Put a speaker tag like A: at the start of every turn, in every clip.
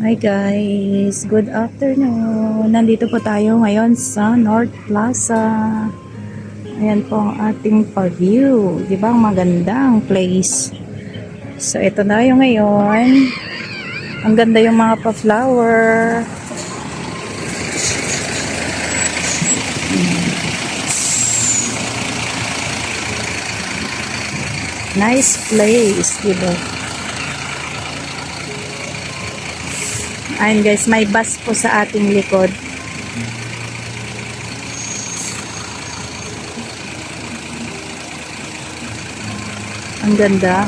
A: Hi guys, good afternoon. Nandito po tayo ngayon sa North Plaza. Ayan po ang ating pa-view. Di ba? Magandang place. So ito na yung ngayon. Ang ganda yung mga pa-flower. Nice place, di ba? Ayan guys, may bus po sa ating likod. Ang ganda.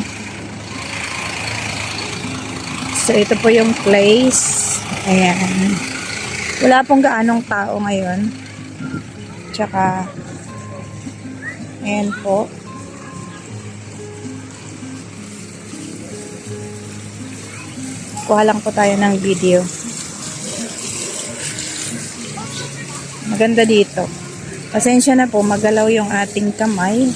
A: So ito po yung place. Ayan. Wala pong gaanong tao ngayon. Tsaka ayan po. Kuha lang po tayo ng video. Maganda dito. Pasensya na po, magalaw yung ating kamay.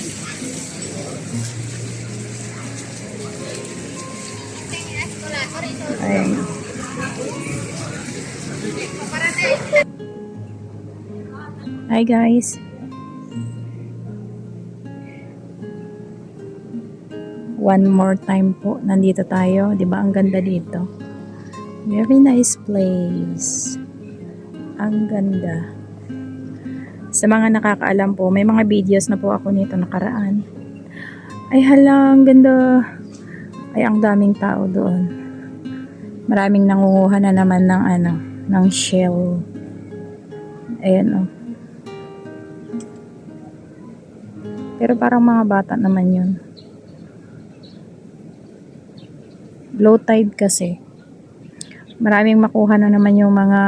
A: Ayan. Hi guys. One more time po, nandito tayo. 'Di ba ang ganda dito? Very nice place. Ang ganda. Sa mga nakakaalam po, may mga videos na po ako nito nakaraan. Ay hala, ang ganda. Ay ang daming tao doon. Maraming nangunguha na naman ng ng shell. Ayan oh. Pero parang mga bata naman 'yun. Low tide kasi. Maraming makuha na naman yung mga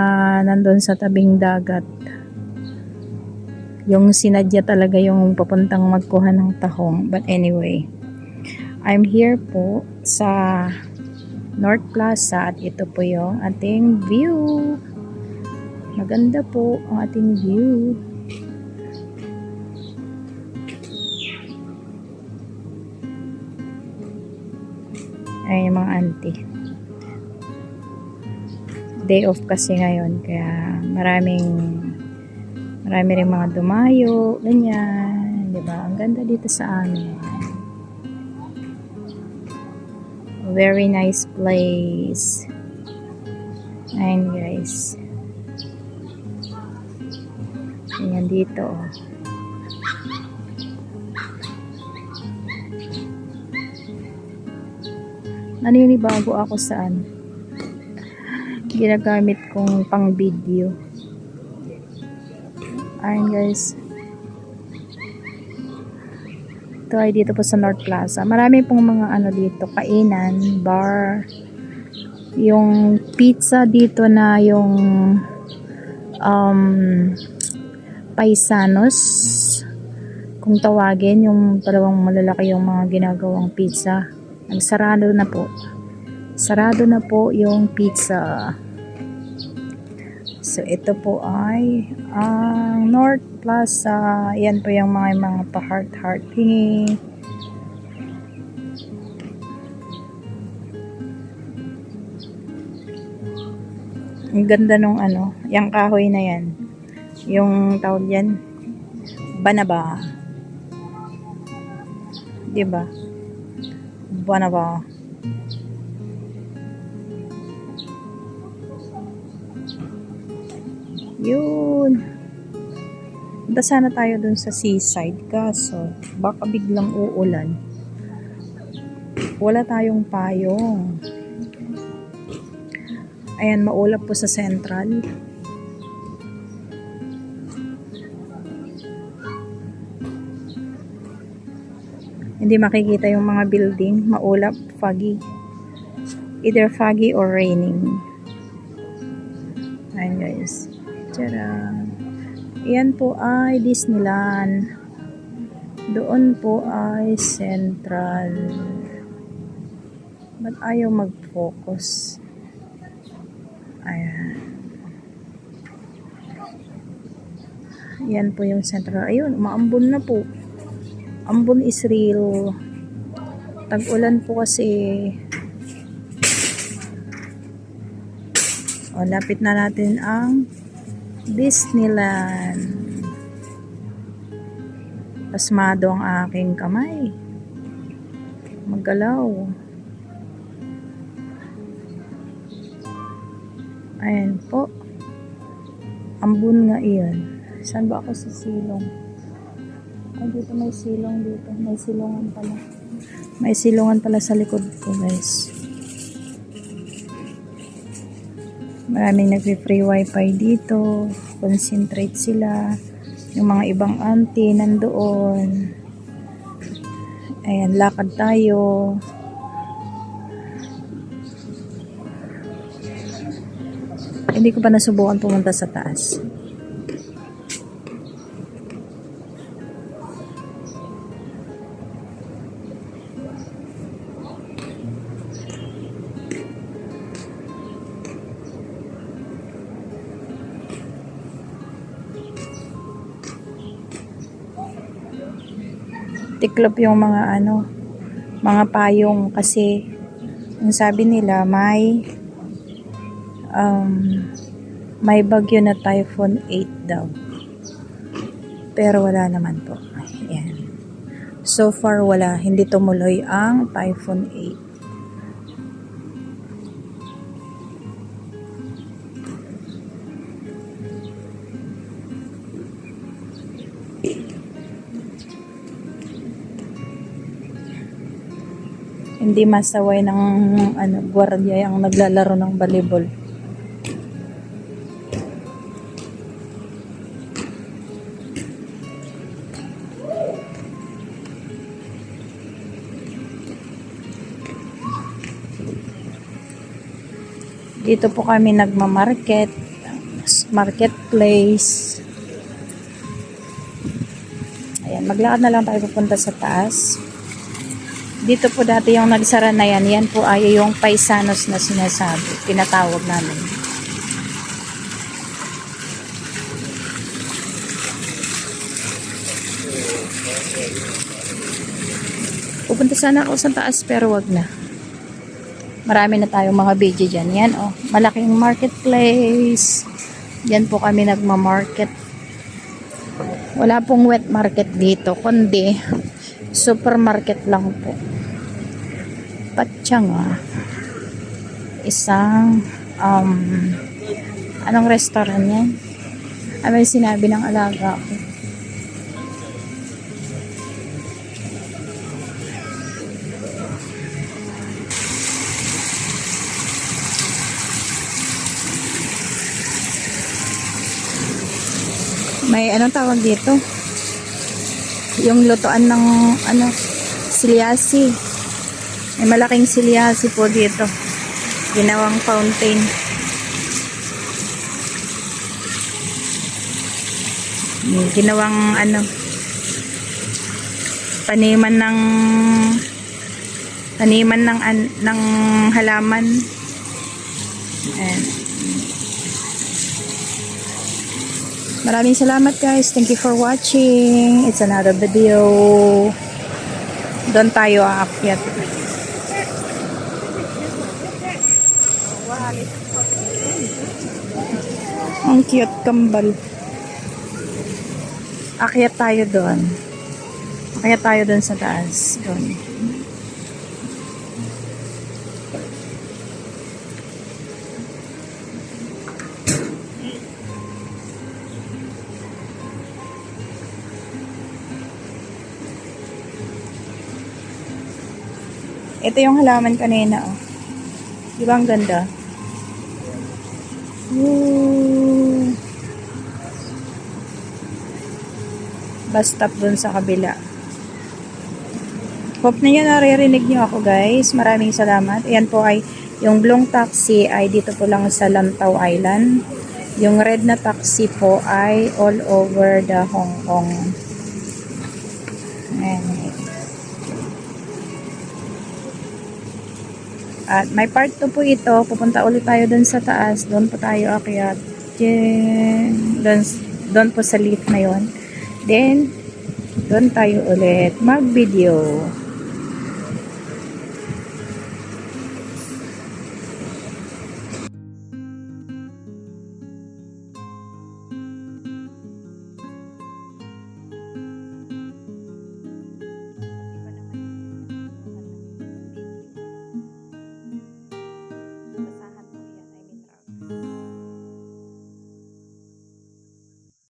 A: nandun sa tabing dagat. Yung sinadya talaga yung papuntang magkuha ng tahong. But anyway, I'm here po sa North Plaza at ito po yung ating view. Maganda po ang ating view. Ay, yung mga auntie. Day off kasi ngayon kaya marami ring mga dumayo, ganyan, 'di ba? Ang ganda dito sa amin. Very nice place. Ayan guys. Ayan dito. Naninibago ako saan ginagamit kong pang video. Ayan guys. Ito ay dito po sa North Plaza. Marami pong mga dito, kainan, bar. Yung pizza dito na yung paisanos. Kung tawagin, yung dalawang malalaki yung mga ginagawang pizza. Nagsarado na po. Sarado na po yung pizza. So, ito po ay ang North Plaza. Yan po yung mga pa-heart thingy. Ang ganda nung yung kahoy na yan. Yung tawag yan, banaba. Diba? Banaba. Yun. Punta sana tayo dun sa seaside kaso baka biglang uulan. Wala tayong payong. Ayan, maulap po sa Central. Hindi makikita yung mga building. Maulap, foggy. Either foggy or raining. Ayan guys. Tcharam! Yan po ay Disneyland. Doon po ay Central. Ba't ayaw mag-focus? Ayan. Yan po yung Central. Ayun, umaambon na po. Ambon is real. Tag-ulan po kasi O, lapit na natin ang Disneyland. Pasmado ang aking kamay. Maggalaw. Ayan po. Ambon nga iyan. Saan ba ako sa silong? Ay, dito may silong dito. May silungan pala. May silungan pala sa likod ko, guys. Maraming nagpi-free wifi dito. Concentrate sila. Yung mga ibang auntie nandoon. Ayan, lakad tayo. Hindi ko pa nasubukan pumunta sa taas. Tiklop yung mga mga payong kasi ang sabi nila may bagyo na Typhoon 8 daw. Pero wala naman po. Ayan. So far wala, hindi tumuloy ang Typhoon 8. Hindi masaway ng gwardiya ang naglalaro ng volleyball. Dito po kami nagmamarket, marketplace. Ayan, maglakad na lang tayo pupunta sa taas. Dito po dati yung nagsara na yan. Yan po ay yung paisanos na sinasabi. Pinatawag namin. Pupunta sana ako sa taas pero wag na. Marami na tayong mga video dyan. Yan oh. Malaking marketplace. Yan po kami nagmamarket. Wala pong wet market dito. Kundi supermarket lang po. Patsanga. Isang anong restaurant yan? May sinabi ng alaga ko. May anong tawag dito? Yung lutuan ng silyasi. May malaking silyasi po dito. Ginawang fountain. Ginawang paniman ng halaman. Ayan. Maraming salamat guys. Thank you for watching. It's another video. Doon tayo aakyat. Ang cute kambal. Akyat tayo doon. Akyat tayo doon sa taas. Doon. Ito yung halaman kanina, oh. Di ba ang ganda? Woo! Bus stop dun sa kabila. Hope na yun naririnig nyo ako, guys. Maraming salamat. Ayan po ay yung blue taxi ay dito po lang sa Lantau Island. Yung red na taxi po ay all over the Hong Kong. Ayan. At may part 2 po ito. Pupunta ulit tayo dun sa taas. Doon po tayo akyat. Doon po sa lift na yon. Then, doon tayo ulit mag-video.